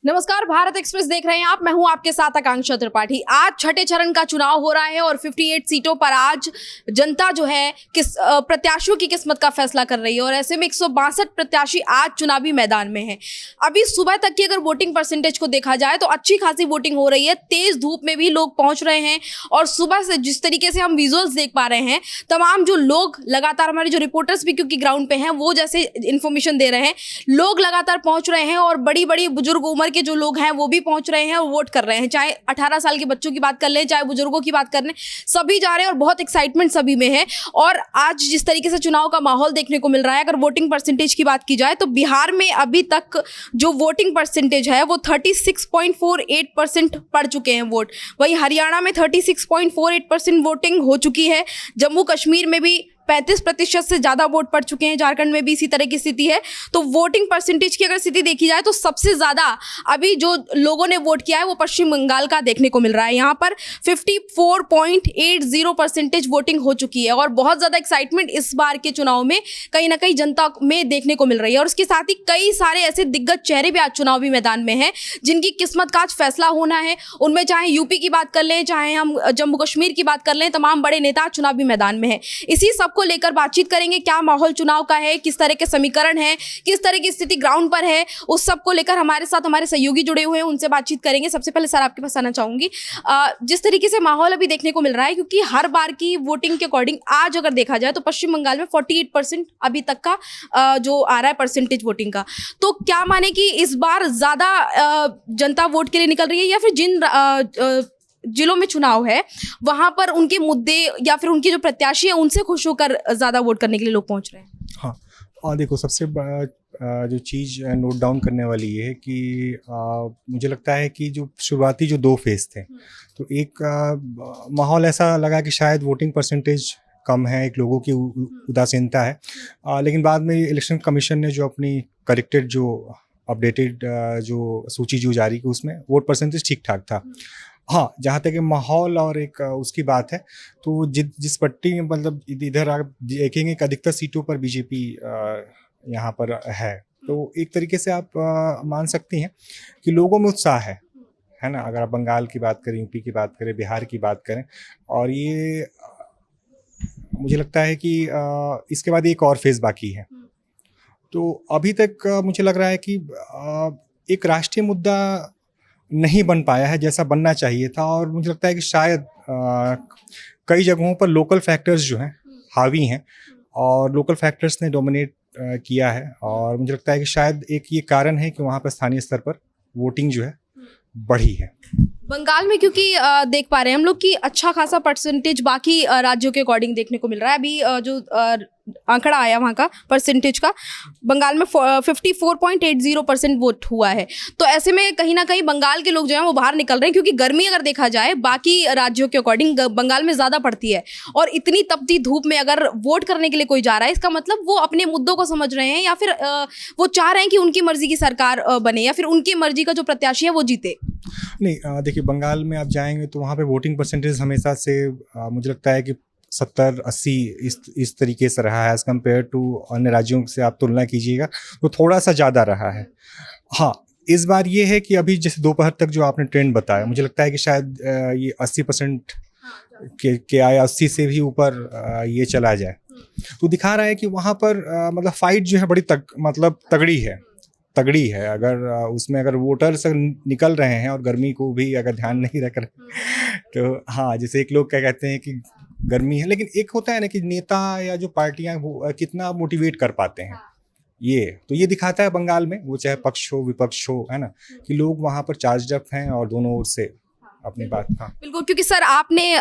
नमस्कार, भारत एक्सप्रेस देख रहे हैं आप। मैं हूं आपके साथ आकांक्षा त्रिपाठी। आज छठे चरण का चुनाव हो रहा है और 58 सीटों पर आज जनता जो है प्रत्याशियों की किस्मत का फैसला कर रही है और ऐसे में 162 प्रत्याशी आज चुनावी मैदान में हैं। अभी सुबह तक की अगर वोटिंग परसेंटेज को देखा जाए तो अच्छी खासी वोटिंग हो रही है। तेज धूप में भी लोग पहुंच रहे हैं और सुबह से जिस तरीके से हम विजुअल्स देख पा रहे हैं, तमाम जो लोग लगातार, हमारे जो रिपोर्टर्स भी क्योंकि ग्राउंड पे हैं वो जैसे इन्फॉर्मेशन दे रहे हैं, लोग लगातार पहुंच रहे हैं और बड़ी बड़ी बुजुर्ग उम्र के जो लोग हैं वो भी पहुंच रहे हैं और वोट कर रहे हैं। चाहे 18 साल के बच्चों की बात कर लें, चाहे बुजुर्गों की बात कर लें, सभी जा रहे हैं और बहुत एक्साइटमेंट सभी में है। और आज जिस तरीके से चुनाव का माहौल देखने को मिल रहा है, अगर वोटिंग परसेंटेज की बात की जाए तो बिहार में अभी तक जो वोटिंग परसेंटेज है वो 36.48% पड़ चुके हैं वोट। वहीं हरियाणा में 36.48% वोटिंग हो चुकी है। जम्मू कश्मीर में भी 35% से ज़्यादा वोट पड़ चुके हैं। झारखंड में भी इसी तरह की स्थिति है। तो वोटिंग परसेंटेज की अगर स्थिति देखी जाए तो सबसे ज़्यादा अभी जो लोगों ने वोट किया है वो पश्चिम बंगाल का देखने को मिल रहा है। यहाँ पर 54.80% वोटिंग हो चुकी है और बहुत ज़्यादा एक्साइटमेंट इस बार के चुनाव में कहीं ना कहीं जनता में देखने को मिल रही है। और उसके साथ ही कई सारे ऐसे दिग्गज चेहरे भी आज चुनावी मैदान में हैं जिनकी किस्मत का आज फैसला होना है। उनमें चाहे यूपी की बात कर लें, चाहे हम जम्मू कश्मीर की बात कर लें, तमाम बड़े नेता चुनावी मैदान में हैं। इसी सब को लेकर बातचीत करेंगे। क्या माहौल चुनाव का है, किस तरह के समीकरण है, किस तरह की स्थिति ग्राउंड पर है, उस सब को लेकर हमारे साथ हमारे सहयोगी जुड़े हुए हैं, उनसे बातचीत करेंगे। सबसे पहले सर आपके पास आना चाहूंगी। जिस तरीके से माहौल अभी देखने को मिल रहा है, क्योंकि हर बार की वोटिंग के अकॉर्डिंग आज अगर देखा जाए तो पश्चिम बंगाल में 48% अभी तक का जो आ रहा है परसेंटेज वोटिंग का, तो क्या माने कि इस बार ज्यादा जनता वोट के लिए निकल रही है या फिर जिन जिलों में चुनाव है वहां पर उनके मुद्दे या फिर उनके जो प्रत्याशी है उनसे खुश होकर ज्यादा वोट करने के लिए लोग पहुंच रहे हैं? हाँ, और देखो सबसे जो चीज़ नोट डाउन करने वाली ये है कि मुझे लगता है कि जो शुरुआती जो 2 फेज थे, तो एक माहौल ऐसा लगा कि शायद वोटिंग परसेंटेज कम है, एक लोगों की उदासीनता है, लेकिन बाद में इलेक्शन कमीशन ने जो अपनी करेक्टेड जो अपडेटेड जो सूची जो जारी की उसमें वोट परसेंटेज ठीक ठाक था। हाँ, जहाँ तक माहौल और एक उसकी बात है तो जिस पट्टी में मतलब इधर आप देखेंगे कि अधिकतर सीटों पर बीजेपी यहाँ पर है, तो एक तरीके से आप मान सकती हैं कि लोगों में उत्साह है ना। अगर आप बंगाल की बात करें, यूपी की बात करें, बिहार की बात करें, और ये मुझे लगता है कि इसके बाद एक और फेज़ बाकी है। तो अभी तक मुझे लग रहा है कि एक राष्ट्रीय मुद्दा नहीं बन पाया है जैसा बनना चाहिए था, और मुझे लगता है कि शायद कई जगहों पर लोकल फैक्टर्स जो हैं हावी हैं और लोकल फैक्टर्स ने डोमिनेट किया है, और मुझे लगता है कि शायद एक ये कारण है कि वहाँ पर स्थानीय स्तर पर वोटिंग जो है बढ़ी है। बंगाल में क्योंकि देख पा रहे हैं हम लोग कि अच्छा खासा परसेंटेज बाकी राज्यों के अकॉर्डिंग देखने को मिल रहा है। अभी जो आंकड़ा आया वहाँ का परसेंटेज का, बंगाल में 54.80% वोट हुआ है। तो ऐसे में कहीं ना कहीं बंगाल के लोग जो हैं वो बाहर निकल रहे हैं, क्योंकि गर्मी अगर देखा जाए बाकी राज्यों के अकॉर्डिंग बंगाल में ज़्यादा पड़ती है। और इतनी तपती धूप में अगर वोट करने के लिए कोई जा रहा है, इसका मतलब वो अपने मुद्दों को समझ रहे हैं या फिर वो चाह रहे हैं कि उनकी मर्जी की सरकार बने या फिर उनकी मर्जी का जो प्रत्याशी है वो जीते। नहीं, देखिए बंगाल में आप जाएंगे तो वहाँ पे वोटिंग परसेंटेज हमेशा से मुझे लगता है कि 70-80 इस तरीके से रहा है। एज़ कम्पेयर टू अन्य राज्यों से आप तुलना कीजिएगा तो थोड़ा सा ज़्यादा रहा है। हाँ, इस बार ये है कि अभी जैसे दोपहर तक जो आपने ट्रेंड बताया, मुझे लगता है कि शायद ये 80% के आया, 80 से भी ऊपर ये चला जाए, तो दिखा रहा है कि वहाँ पर मतलब फाइट जो है बड़ी तगड़ी है। अगर उसमें अगर वोटर्स निकल रहे हैं और गर्मी को भी अगर ध्यान नहीं रख रहे तो हाँ, जैसे एक लोग क्या कहते हैं कि गर्मी है, लेकिन एक होता है ना कि नेता या जो पार्टियां वो कितना मोटिवेट कर पाते हैं, ये दिखाता है बंगाल में, वो चाहे पक्ष हो विपक्ष हो, है ना, कि लोग वहाँ पर चार्ज अप हैं और दोनों ओर से अपनी बात। हाँ बिल्कुल, क्योंकि सर आपने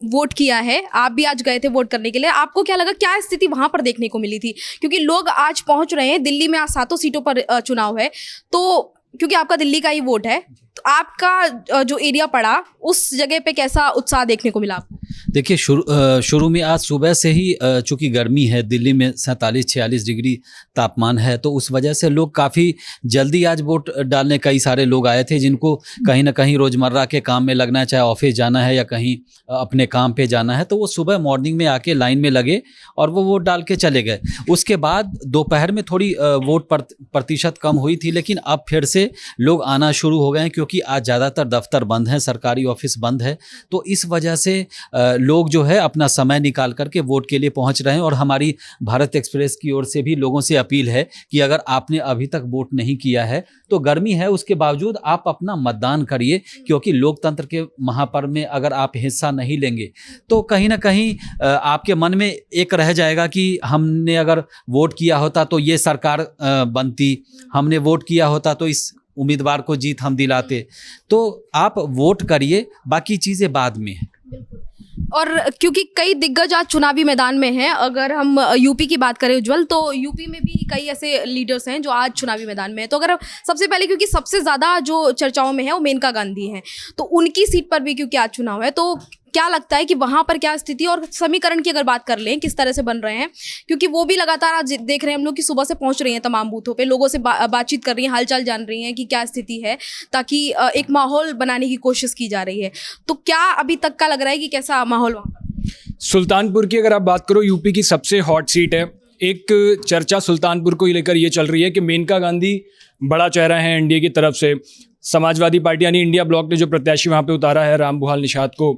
वोट किया है, आप भी आज गए थे वोट करने के लिए, आपको क्या लगा, क्या स्थिति वहां पर देखने को मिली थी? क्योंकि लोग आज पहुंच रहे हैं, दिल्ली में आज 7 सीटों पर चुनाव है, तो क्योंकि आपका दिल्ली का ही वोट है, तो आपका जो एरिया पड़ा उस जगह पे कैसा उत्साह देखने को मिला आपको? देखिए शुरू में आज सुबह से ही चूंकि गर्मी है, दिल्ली में 47-46 डिग्री तापमान है, तो उस वजह से लोग काफ़ी जल्दी आज वोट डालने कई सारे लोग आए थे जिनको कहीं ना कहीं रोज़मर्रा के काम में लगना है, चाहे ऑफिस जाना है या कहीं अपने काम पे जाना है, तो वो सुबह मॉर्निंग में आके लाइन में लगे और वो वोट डाल के चले गए। उसके बाद दोपहर में थोड़ी वोट प्रतिशत कम हुई थी, लेकिन अब फिर से लोग आना शुरू हो गए हैं क्योंकि आज ज़्यादातर दफ्तर बंद हैं, सरकारी ऑफिस बंद है, तो इस वजह से लोग जो है अपना समय निकाल करके वोट के लिए पहुंच रहे हैं। और हमारी भारत एक्सप्रेस की ओर से भी लोगों से अपील है कि अगर आपने अभी तक वोट नहीं किया है तो गर्मी है उसके बावजूद आप अपना मतदान करिए, क्योंकि लोकतंत्र के महापर्व में अगर आप हिस्सा नहीं लेंगे तो कहीं ना कहीं आपके मन में एक रह जाएगा कि हमने अगर वोट किया होता तो ये सरकार बनती, हमने वोट किया होता तो इस उम्मीदवार को जीत हम दिलाते। तो आप वोट करिए, बाकी चीज़ें बाद में है। और क्योंकि कई दिग्गज आज चुनावी मैदान में हैं, अगर हम यूपी की बात करें उज्जवल, तो यूपी में भी कई ऐसे लीडर्स हैं जो आज चुनावी मैदान में हैं। तो अगर सबसे पहले, क्योंकि सबसे ज़्यादा जो चर्चाओं में है वो मेनका गांधी हैं, तो उनकी सीट पर भी क्योंकि आज चुनाव है, तो क्या लगता है कि वहाँ पर क्या स्थिति, और समीकरण की अगर बात कर लें किस तरह से बन रहे हैं, क्योंकि वो भी लगातार आज देख रहे हैं हम लोग कि सुबह से पहुँच रही हैं तमाम बूथों पे, लोगों से बातचीत कर रही हैं, हालचाल जान रही हैं कि क्या स्थिति है, ताकि एक माहौल बनाने की कोशिश की जा रही है। तो क्या अभी तक का लग रहा है कि कैसा माहौल वहाँ पर? सुल्तानपुर की अगर आप बात करो, यूपी की सबसे हॉट सीट है। एक चर्चा सुल्तानपुर को लेकर ये चल रही है कि मेनका गांधी बड़ा चेहरा है एनडीए की तरफ से। समाजवादी पार्टी यानी इंडिया ब्लॉक ने जो प्रत्याशी वहाँ पे उतारा है रामबुहाल निषाद को,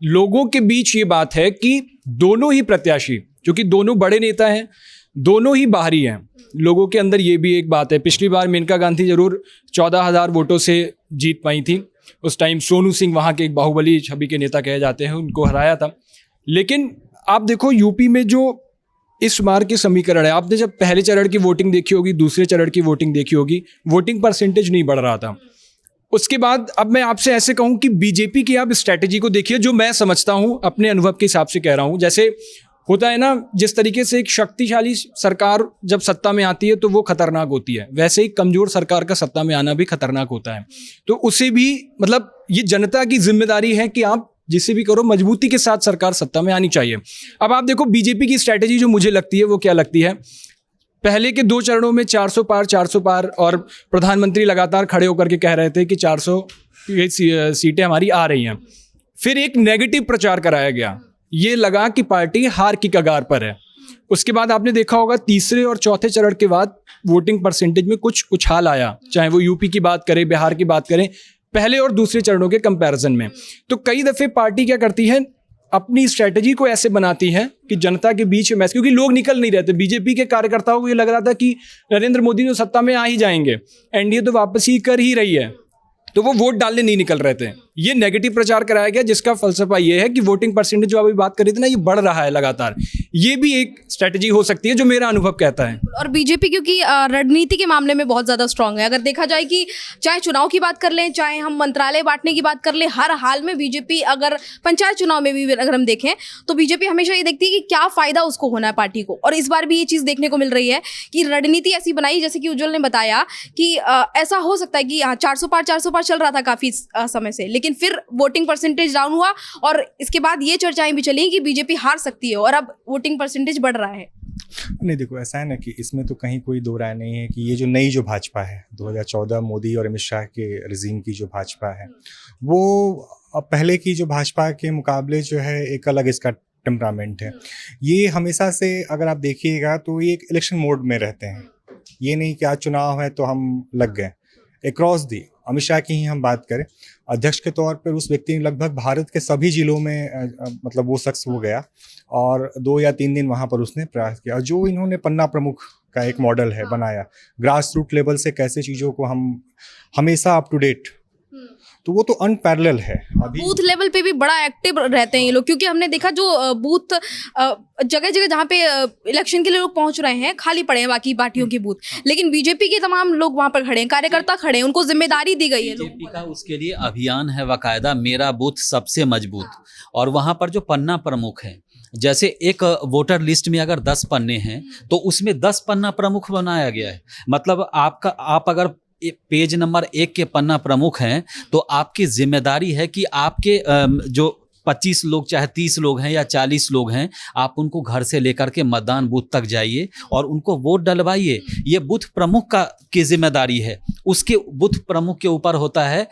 लोगों के बीच ये बात है कि दोनों ही प्रत्याशी, क्योंकि दोनों बड़े नेता हैं, दोनों ही बाहरी हैं, लोगों के अंदर ये भी एक बात है। पिछली बार मेनका गांधी जरूर 14,000 वोटों से जीत पाई थी, उस टाइम सोनू सिंह वहाँ के एक बाहुबली छवि के नेता कहे जाते हैं, उनको हराया था। लेकिन आप देखो यूपी में जो इस बार के समीकरण है, आपने जब पहले चरण की वोटिंग देखी होगी, दूसरे चरण की वोटिंग देखी होगी, वोटिंग परसेंटेज नहीं बढ़ रहा था। उसके बाद अब मैं आपसे ऐसे कहूं कि बीजेपी की आप स्ट्रैटेजी को देखिए, जो मैं समझता हूं अपने अनुभव के हिसाब से कह रहा हूं। जैसे होता है ना, जिस तरीके से एक शक्तिशाली सरकार जब सत्ता में आती है तो वो खतरनाक होती है, वैसे ही कमजोर सरकार का सत्ता में आना भी खतरनाक होता है। तो उसे भी मतलब ये जनता की जिम्मेदारी है कि आप जिसे भी करो मजबूती के साथ सरकार सत्ता में आनी चाहिए। अब आप देखो बीजेपी की स्ट्रैटेजी जो मुझे लगती है वो क्या लगती है, पहले के 2 चरणों में 400 पार, और प्रधानमंत्री लगातार खड़े होकर के कह रहे थे कि 400 सीटें हमारी आ रही हैं। फिर एक नेगेटिव प्रचार कराया गया, ये लगा कि पार्टी हार की कगार पर है। उसके बाद आपने देखा होगा तीसरे और चौथे चरण के बाद वोटिंग परसेंटेज में कुछ उछाल आया, चाहे वो यूपी की बात करें, बिहार की बात करें, पहले और दूसरे चरणों के कंपैरिजन में। तो कई दफ़े पार्टी क्या करती है, अपनी स्ट्रैटेजी को ऐसे बनाती है कि जनता के बीच में, क्योंकि लोग निकल नहीं रहते, बीजेपी के कार्यकर्ताओं को ये लग रहा था कि नरेंद्र मोदी तो सत्ता में आ ही जाएंगे, एनडीए तो वापसी कर ही रही है, तो वो वोट डालने नहीं निकल रहे थे। ये नेगेटिव प्रचार कराया गया, जिसका फलसफा ये है कि वोटिंग परसेंटेज जो अभी बात कर रहे थे ना, ये बढ़ रहा है लगातार। ये भी एक स्ट्रैटेजी हो सकती है, जो मेरा अनुभव कहता है। और बीजेपी क्योंकि रणनीति के मामले में बहुत ज़्यादा स्ट्रांग है, अगर देखा जाए कि चाहे चुनाव की बात कर लें, चाहे हम मंत्रालय बांटने की बात कर लें, हर हाल में बीजेपी, अगर पंचायत चुनाव में भी अगर हम देखें तो बीजेपी हमेशा ये देखती है कि क्या फ़ायदा उसको होना है पार्टी को। और इस बार भी ये चीज़ देखने को मिल रही है कि रणनीति ऐसी बनाई, जैसे कि उज्जवल ने बताया कि ऐसा हो सकता है कि 400 पार चल रहा था काफ़ी समय से, लेकिन फिर वोटिंग परसेंटेज डाउन हुआ, और इसके बाद ये चर्चाएं भी चली कि बीजेपी हार सकती है, और अब वोटिंग परसेंटेज बढ़ रहा है। नहीं, देखो ऐसा है ना कि इसमें तो कहीं कोई दो राय नहीं है कि ये जो नई जो भाजपा है 2014 मोदी और अमित शाह के रिजीम की जो भाजपा है, वो पहले की जो भाजपा के मुकाबले जो है एक अलग इसका टेम्परामेंट है। ये हमेशा से अगर आप देखिएगा तो ये एक इलेक्शन मोड में रहते हैं, ये नहीं कि आज चुनाव है तो हम लग गए। अक्रॉस दी अमित शाह की ही हम बात करें, अध्यक्ष के तौर पर उस व्यक्ति ने लगभग भारत के सभी जिलों में मतलब वो शख्स हो गया, और 2 या 3 दिन वहाँ पर उसने प्रयास किया। जो इन्होंने पन्ना प्रमुख का एक मॉडल है बनाया, ग्रास रूट लेवल से कैसे चीज़ों को हम हमेशा अप टू डेट, तो वो तो अनपैरेलल है। अभी बूथ लेवल पे भी बड़ा एक्टिव रहते हैं ये लोग, क्योंकि हमने देखा जो बूथ जगह जगह जहाँ पे इलेक्शन के लिए लोग पहुंच रहे हैं, खाली पड़े हैं बाकी पार्टियों के बूथ, लेकिन बीजेपी के तमाम लोग वहां पर खड़े हैं, कार्यकर्ता खड़े हैं, उनको जिम्मेदारी दी गई है। बीजेपी का उसके लिए अभियान है बाकायदा, मेरा बूथ सबसे मजबूत, और वहां पर जो पन्ना प्रमुख है, जैसे एक वोटर लिस्ट में अगर 10 पन्ने हैं तो उसमें 10 पन्ना प्रमुख बनाया गया है। मतलब आप अगर पेज नंबर 1 के पन्ना प्रमुख हैं तो आपकी जिम्मेदारी है कि आपके जो 25 लोग चाहे 30 लोग हैं या 40 लोग हैं, आप उनको घर से लेकर के मतदान बूथ तक जाइए और उनको वोट डलवाइए। ये बूथ प्रमुख की जिम्मेदारी है। उसके बूथ प्रमुख के ऊपर होता है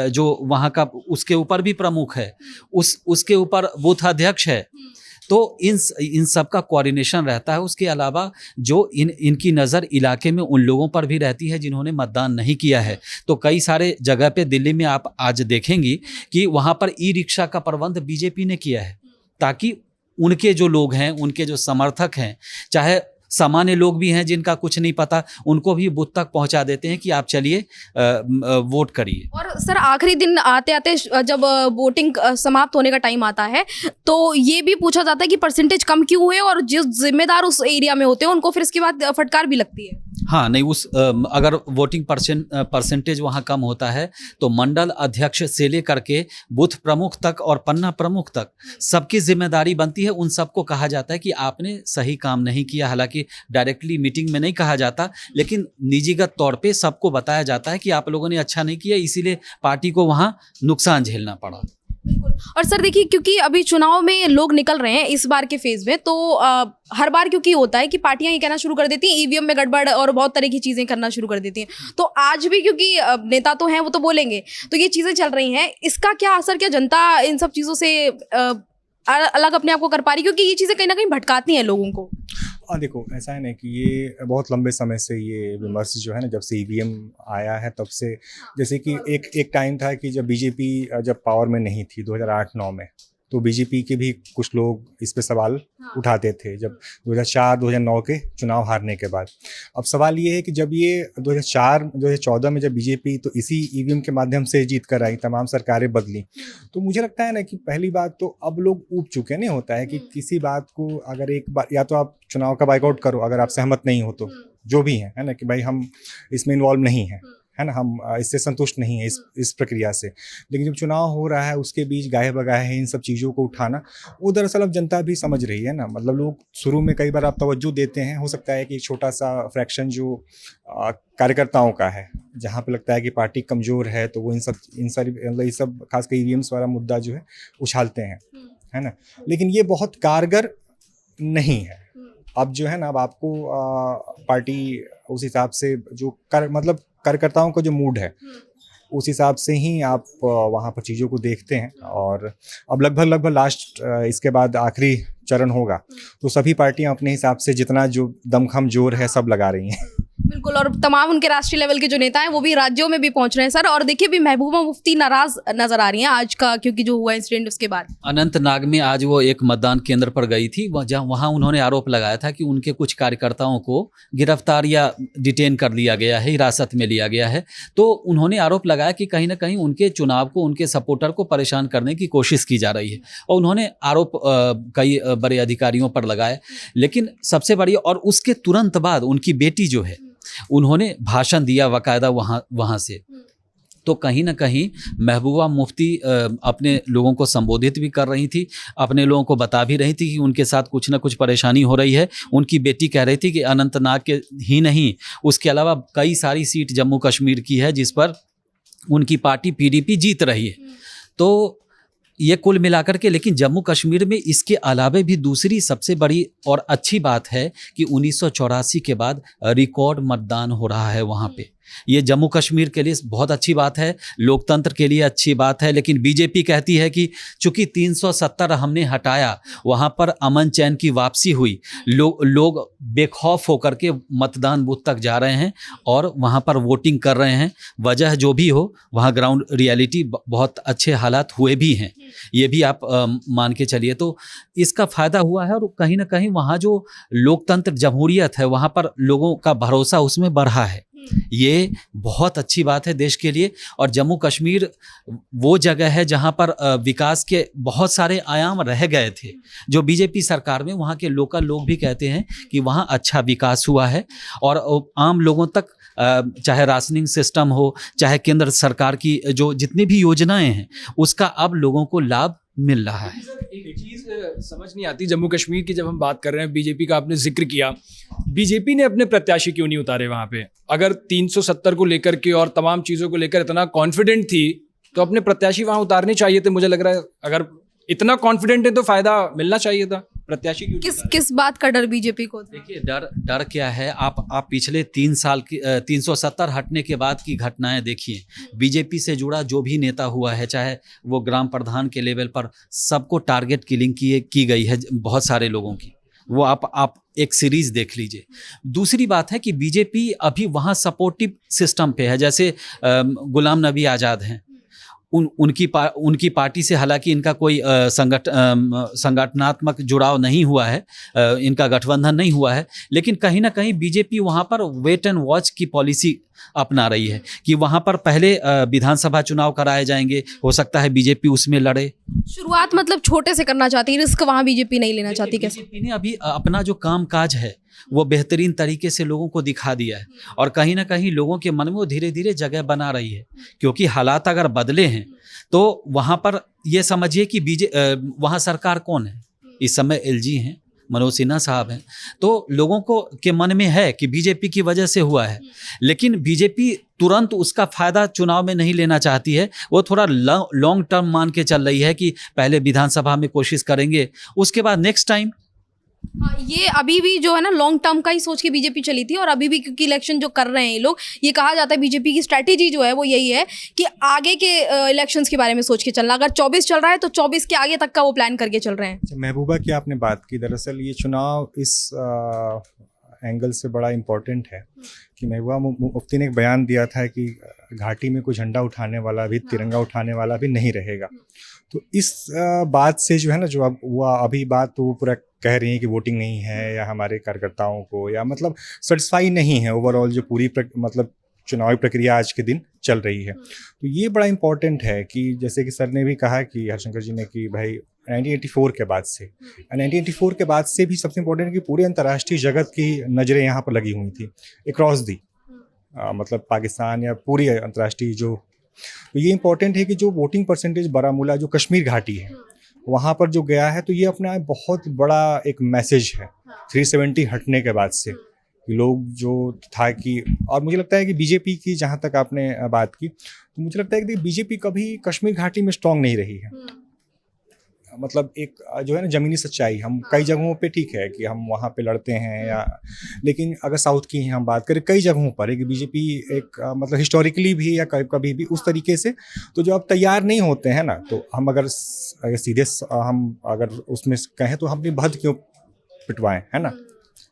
जो वहाँ का, उसके ऊपर भी प्रमुख है, उसके ऊपर बूथ अध्यक्ष है। तो इन सब का कोऑर्डिनेशन रहता है। उसके अलावा जो इनकी नज़र इलाके में उन लोगों पर भी रहती है जिन्होंने मतदान नहीं किया है। तो कई सारे जगह पे दिल्ली में आप आज देखेंगी कि वहाँ पर ई रिक्शा का प्रबंध बीजेपी ने किया है, ताकि उनके जो लोग हैं, उनके जो समर्थक हैं, चाहे सामान्य लोग भी हैं जिनका कुछ नहीं पता, उनको भी बूथ तक पहुंचा देते हैं कि आप चलिए वोट करिए। और सर आखिरी दिन आते आते जब वोटिंग समाप्त होने का टाइम आता है तो ये भी पूछा जाता है कि परसेंटेज कम क्यों हुए, और जो जिम्मेदार उस एरिया में होते हैं उनको फिर इसके बाद फटकार भी लगती है। हाँ, नहीं, अगर वोटिंग परसेंटेज वहाँ कम होता है तो मंडल अध्यक्ष से लेकर के बूथ प्रमुख तक और पन्ना प्रमुख तक सबकी जिम्मेदारी बनती है। उन सबको कहा जाता है कि आपने सही काम नहीं किया। हालांकि डायरेक्टली मीटिंग में नहीं कहा जाता, लेकिन निजीगत तौर पे सबको बताया जाता है कि आप लोगों ने अच्छा नहीं किया, इसीलिए पार्टी को वहाँ नुकसान झेलना पड़ा। बिल्कुल। और सर देखिए, क्योंकि अभी चुनाव में लोग निकल रहे हैं इस बार के फेज में, तो हर बार क्योंकि होता है कि पार्टियां ये कहना शुरू कर देती हैं ईवीएम में गड़बड़ और बहुत तरह की चीजें करना शुरू कर देती हैं। तो आज भी क्योंकि नेता तो हैं, वो तो बोलेंगे, तो ये चीजें चल रही हैं, इसका क्या असर, क्या जनता इन सब चीजों से अलग अपने आप को कर पा रही, क्योंकि ये चीजें कहीं ना कहीं भटकाती हैं लोगों को? देखो, ऐसा है ना कि ये बहुत लंबे समय से ये विमर्श जो है ना, जब से ईवीएम आया है तब से, जैसे कि एक टाइम था कि जब बीजेपी जब पावर में नहीं थी 2008-9 में, तो बीजेपी के भी कुछ लोग इस पे सवाल उठाते थे जब 2004-2009 के चुनाव हारने के बाद। अब सवाल ये है कि जब ये 2004-2014 में जब बीजेपी तो इसी ईवीएम के माध्यम से जीत कर आई, तमाम सरकारें बदली, तो मुझे लगता है ना कि पहली बात तो अब लोग ऊब चुके हैं। नहीं होता है कि किसी बात को अगर एक बार, या तो आप चुनाव का बाइकआउट करो अगर आप सहमत नहीं हो तो, जो भी है ना, कि भाई हम इसमें इन्वॉल्व नहीं है ना, हम इससे संतुष्ट नहीं है इस प्रक्रिया से। लेकिन जब चुनाव हो रहा है उसके बीच गाहे बगाहे है इन सब चीज़ों को उठाना, वो दरअसल अब जनता भी समझ रही है ना। मतलब लोग शुरू में कई बार आप तवज्जो देते हैं, हो सकता है कि एक छोटा सा फ्रैक्शन जो कार्यकर्ताओं का है, जहाँ पे लगता है कि पार्टी कमज़ोर है, तो वो इन सारी मतलब ये सब खासकर ईवीएम्स वाला मुद्दा जो है उछालते हैं, है ना। लेकिन ये बहुत कारगर नहीं है। अब जो है ना, अब आपको पार्टी उस हिसाब से जो मतलब कार्यकर्ताओं का जो मूड है उस हिसाब से ही आप वहाँ पर चीज़ों को देखते हैं। और अब लगभग लास्ट इसके बाद आखिरी चरण होगा, तो सभी पार्टियां अपने हिसाब से जितना जो दमखम जोर है सब लगा रही हैं। बिल्कुल। और तमाम उनके राष्ट्रीय लेवल के जो नेता हैं वो भी राज्यों में भी पहुंच रहे हैं सर। और देखिए भी महबूबा मुफ्ती नाराज नजर आ रही हैं आज का, क्योंकि जो हुआ इंसिडेंट उसके बाद। अनंतनाग में आज वो एक मतदान केंद्र पर गई थी, वहाँ उन्होंने आरोप लगाया था कि उनके कुछ कार्यकर्ताओं को गिरफ्तार या डिटेन कर लिया गया है, हिरासत में लिया गया है। तो उन्होंने आरोप लगाया कि कहीं ना कहीं उनके चुनाव को, उनके सपोर्टर को परेशान करने की कोशिश की जा रही है, और उन्होंने आरोप कई बड़े अधिकारियों पर लगाए। लेकिन सबसे बड़ी, और उसके तुरंत बाद उनकी बेटी जो है उन्होंने भाषण दिया बाकायदा वहाँ से। तो कहीं ना कहीं महबूबा मुफ्ती अपने लोगों को संबोधित भी कर रही थी, अपने लोगों को बता भी रही थी कि उनके साथ कुछ ना कुछ परेशानी हो रही है। उनकी बेटी कह रही थी कि अनंतनाग के ही नहीं, उसके अलावा कई सारी सीट जम्मू कश्मीर की है जिस पर उनकी पार्टी PDP जीत रही है। तो ये कुल मिलाकर के, लेकिन जम्मू कश्मीर में इसके अलावा भी दूसरी सबसे बड़ी और अच्छी बात है कि 1984 के बाद रिकॉर्ड मतदान हो रहा है वहाँ पे। ये जम्मू कश्मीर के लिए बहुत अच्छी बात है, लोकतंत्र के लिए अच्छी बात है। लेकिन बीजेपी कहती है कि चूंकि 370 हमने हटाया, वहाँ पर अमन चैन की वापसी हुई, लोग बेखौफ होकर के मतदान बूथ तक जा रहे हैं और वहाँ पर वोटिंग कर रहे हैं। वजह जो भी हो, वहाँ ग्राउंड रियलिटी बहुत अच्छे हालात हुए भी हैं, ये भी आप मान के चलिए। तो इसका फ़ायदा हुआ है, और कहीं ना कहीं वहाँ जो लोकतंत्र जमहूरियत है, वहाँ पर लोगों का भरोसा उसमें बढ़ा है। ये बहुत अच्छी बात है देश के लिए। और जम्मू कश्मीर वो जगह है जहाँ पर विकास के बहुत सारे आयाम रह गए थे, जो बीजेपी सरकार में वहाँ के लोकल लोग भी कहते हैं कि वहाँ अच्छा विकास हुआ है। और आम लोगों तक चाहे राशनिंग सिस्टम हो, चाहे केंद्र सरकार की जो जितनी भी योजनाएं हैं, उसका अब लोगों को लाभ मिल रहा है। एक चीज़ समझ नहीं आती जम्मू कश्मीर की, जब हम बात कर रहे हैं, बीजेपी का आपने जिक्र किया, बीजेपी ने अपने प्रत्याशी क्यों नहीं उतारे वहाँ पे? अगर 370 को लेकर के और तमाम चीज़ों को लेकर इतना कॉन्फिडेंट थी तो अपने प्रत्याशी वहाँ उतारने चाहिए थे। मुझे लग रहा है अगर इतना कॉन्फिडेंट है तो फायदा मिलना चाहिए था प्रत्याशी क्यों किस जिता रहे? किस बात का डर बीजेपी को था? देखिए डर क्या है, आप पिछले 3 साल की 370 हटने के बाद की घटनाएं देखिए। बीजेपी से जुड़ा जो भी नेता हुआ है, चाहे वो ग्राम प्रधान के लेवल पर, सबको टारगेट किलिंग की गई है बहुत सारे लोगों की। वो आप एक सीरीज देख लीजिए। दूसरी बात है कि बीजेपी अभी वहाँ सपोर्टिव सिस्टम पे है, जैसे गुलाम नबी आज़ाद हैं, उनकी पार्टी से हालांकि इनका कोई संगठनात्मक जुड़ाव नहीं हुआ है, इनका गठबंधन नहीं हुआ है, लेकिन कहीं ना कहीं बीजेपी वहाँ पर वेट एंड वॉच की पॉलिसी अपना रही है कि वहाँ पर पहले विधानसभा चुनाव कराए जाएंगे, हो सकता है बीजेपी उसमें लड़े। शुरुआत मतलब छोटे से करना चाहती है, रिस्क वहाँ बीजेपी नहीं लेना चाहती। कैसे? बीजेपी ने अभी अपना जो काम काज है वो बेहतरीन तरीके से लोगों को दिखा दिया है, और कहीं ना कहीं लोगों के मन में वो धीरे धीरे जगह बना रही है, क्योंकि हालात अगर बदले हैं तो वहाँ पर ये समझिए कि वहाँ सरकार कौन है इस समय? एलजी हैं, मनोज सिन्हा साहब हैं, तो लोगों को के मन में है कि बीजेपी की वजह से हुआ है, लेकिन बीजेपी तुरंत उसका फायदा चुनाव में नहीं लेना चाहती है। वो थोड़ा लॉन्ग टर्म मान के चल रही है कि पहले विधानसभा में कोशिश करेंगे, उसके बाद नेक्स्ट टाइम। हाँ, ये अभी भी जो है ना लॉन्ग टर्म का ही सोच के बीजेपी चली थी, और अभी भी क्योंकि इलेक्शन जो कर रहे हैं ये लोग, ये कहा जाता है बीजेपी की स्ट्रैटेजी जो है वो यही है कि आगे के इलेक्शंस के बारे में सोच के चलना। अगर 24 चल रहा है तो 24 के आगे तक का वो प्लान करके चल रहे हैं। महबूबा की आपने बात की, दरअसल ये चुनाव इस एंगल से बड़ा इम्पोर्टेंट है कि महबूबा मुफ्ती ने एक बयान दिया था कि घाटी में कोई झंडा उठाने वाला भी, तिरंगा उठाने वाला भी नहीं रहेगा। तो इस बात से जो है ना, जो अब हुआ अभी बात, तो वो पूरा कह रही हैं कि वोटिंग नहीं है, या हमारे कार्यकर्ताओं को, या मतलब सेटिस्फाई नहीं है ओवरऑल जो पूरी मतलब चुनावी प्रक्रिया आज के दिन चल रही है। तो ये बड़ा इम्पोर्टेंट है कि जैसे कि सर ने भी कहा कि हरशंकर जी ने कि भाई 1984 के बाद से, 1984 के बाद से भी सबसे इम्पोर्टेंट है कि पूरे अंतर्राष्ट्रीय जगत की नज़रें यहाँ पर लगी हुई थी अक्रॉस दी, मतलब पाकिस्तान या पूरी अंतर्राष्ट्रीय जो। तो ये इम्पोर्टेंट है कि जो वोटिंग परसेंटेज बारामूला, जो कश्मीर घाटी है, वहाँ पर जो गया है, तो ये अपना बहुत बड़ा एक मैसेज है 370 हटने के बाद से कि लोग जो था कि, और मुझे लगता है कि बीजेपी की, जहाँ तक आपने बात की, तो मुझे लगता है कि बीजेपी कभी कश्मीर घाटी में स्ट्रांग नहीं रही है। मतलब एक जो है ना ज़मीनी सच्चाई, हम कई जगहों पे ठीक है कि हम वहाँ पे लड़ते हैं, या लेकिन अगर साउथ की हम बात करें, कई जगहों पर एक बीजेपी एक मतलब हिस्टोरिकली भी या कभी भी उस तरीके से, तो जो अब तैयार नहीं होते हैं ना, तो हम अगर सीधे हम अगर उसमें कहें तो हम अपनी भद क्यों पिटवाएं, है ना।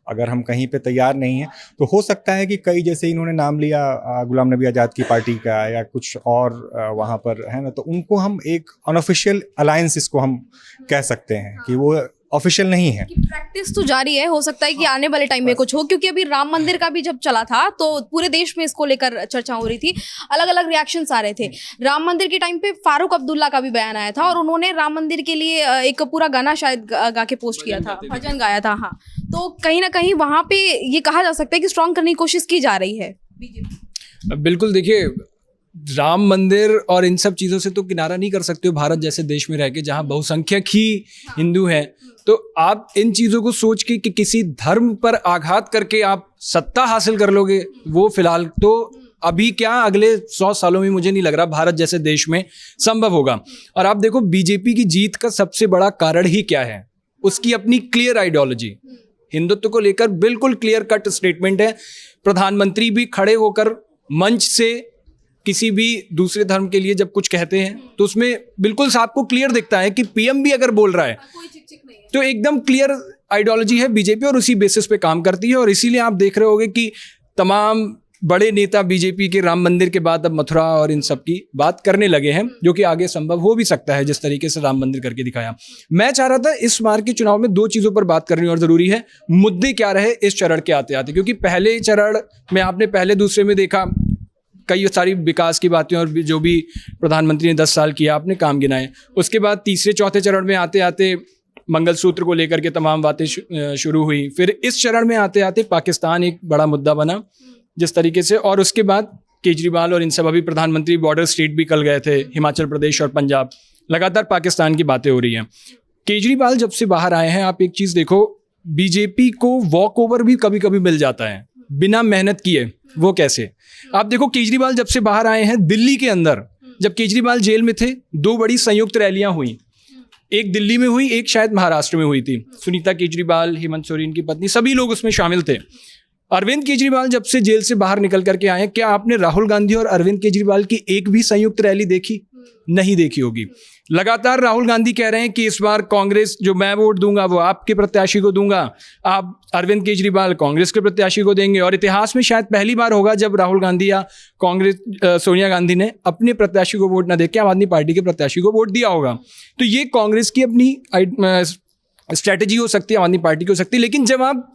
अगर हम कहीं पे तैयार नहीं हैं तो हो सकता है कि कई, जैसे इन्होंने नाम लिया गुलाम नबी आज़ाद की पार्टी का या कुछ और वहाँ पर है ना, तो उनको हम एक अनऑफिशियल अलायंस इसको हम कह सकते हैं कि वो ऑफिशियल नहीं है। प्रैक्टिस तो जारी है, हो सकता है कि आने वाले टाइम में कुछ हो, क्योंकि अभी राम मंदिर का भी जब चला था तो पूरे देश में इसको लेकर चर्चा हो रही थी, अलग अलग रिएक्शंस आ रहे थे। राम मंदिर के टाइम पे फारूक अब्दुल्ला का भी बयान आया था, और उन्होंने राम मंदिर के लिए एक पूरा गाना शायद गा के पोस्ट किया था, भजन गाया था। हाँ, तो कहीं ना कहीं वहाँ पे ये कहा जा सकता है कि स्ट्रॉन्ग करने की कोशिश की जा रही है बीजेपी। बिल्कुल, देखिए राम मंदिर और इन सब चीज़ों से तो किनारा नहीं कर सकते हो भारत जैसे देश में रह के, जहाँ बहुसंख्यक ही हिंदू हैं। तो आप इन चीज़ों को सोच के कि किसी धर्म पर आघात करके आप सत्ता हासिल कर लोगे, वो फिलहाल तो अभी क्या अगले 100 सालों में मुझे नहीं लग रहा भारत जैसे देश में संभव होगा। और आप देखो बीजेपी की जीत का सबसे बड़ा कारण ही क्या है, उसकी अपनी क्लियर आइडियोलॉजी, हिंदुत्व को लेकर बिल्कुल क्लियर कट स्टेटमेंट है। प्रधानमंत्री भी खड़े होकर मंच से किसी भी दूसरे धर्म के लिए जब कुछ कहते हैं तो उसमें बिल्कुल साफ को क्लियर दिखता है कि पीएम भी अगर बोल रहा है तो एकदम क्लियर आइडियोलॉजी है बीजेपी, और उसी बेसिस पे काम करती है। और इसीलिए आप देख रहे होंगे कि तमाम बड़े नेता बीजेपी के राम मंदिर के बाद अब मथुरा और इन सब की बात करने लगे हैं, जो कि आगे संभव हो भी सकता है जिस तरीके से राम मंदिर करके दिखाया। मैं चाह रहा था इस बार के चुनाव में 2 चीज़ों पर बात करनी और ज़रूरी है। मुद्दे क्या रहे इस चरण के आते आते, क्योंकि पहले चरण में आपने पहले दूसरे में देखा कई सारी विकास की बातें, और जो भी प्रधानमंत्री ने 10 साल किया आपने काम गिनाए। उसके बाद तीसरे चौथे चरण में आते आते मंगलसूत्र को लेकर के तमाम बातें शुरू हुई। फिर इस चरण में आते आते पाकिस्तान एक बड़ा मुद्दा बना जिस तरीके से, और उसके बाद केजरीवाल और इन सब, अभी प्रधानमंत्री बॉर्डर स्टेट भी कल गए थे, हिमाचल प्रदेश और पंजाब, लगातार पाकिस्तान की बातें हो रही हैं। केजरीवाल जब से बाहर आए हैं, आप एक चीज़ देखो, बीजेपी को वॉक ओवर भी कभी कभी मिल जाता है बिना मेहनत किए। वो कैसे, आप देखो केजरीवाल जब से बाहर आए हैं, दिल्ली के अंदर जब केजरीवाल जेल में थे 2 बड़ी संयुक्त रैलियां हुई, एक दिल्ली में हुई, एक शायद महाराष्ट्र में हुई थी। सुनीता केजरीवाल, हेमंत सोरेन की पत्नी, सभी लोग उसमें शामिल थे। अरविंद केजरीवाल जब से जेल से बाहर निकल करके आए हैं, क्या आपने राहुल गांधी और अरविंद केजरीवाल की एक भी संयुक्त रैली देखी? नहीं देखी होगी। लगातार राहुल गांधी कह रहे हैं कि इस बार कांग्रेस, जो मैं वोट दूंगा वो आपके प्रत्याशी को दूंगा, आप अरविंद केजरीवाल कांग्रेस के प्रत्याशी को देंगे। और इतिहास में शायद पहली बार होगा जब राहुल गांधी या कांग्रेस सोनिया गांधी ने अपने प्रत्याशी को वोट ना देके आम आदमी पार्टी के प्रत्याशी को वोट दिया होगा। तो ये कांग्रेस की अपनी स्ट्रैटेजी हो सकती है, आम आदमी पार्टी की हो सकती है। लेकिन जब आप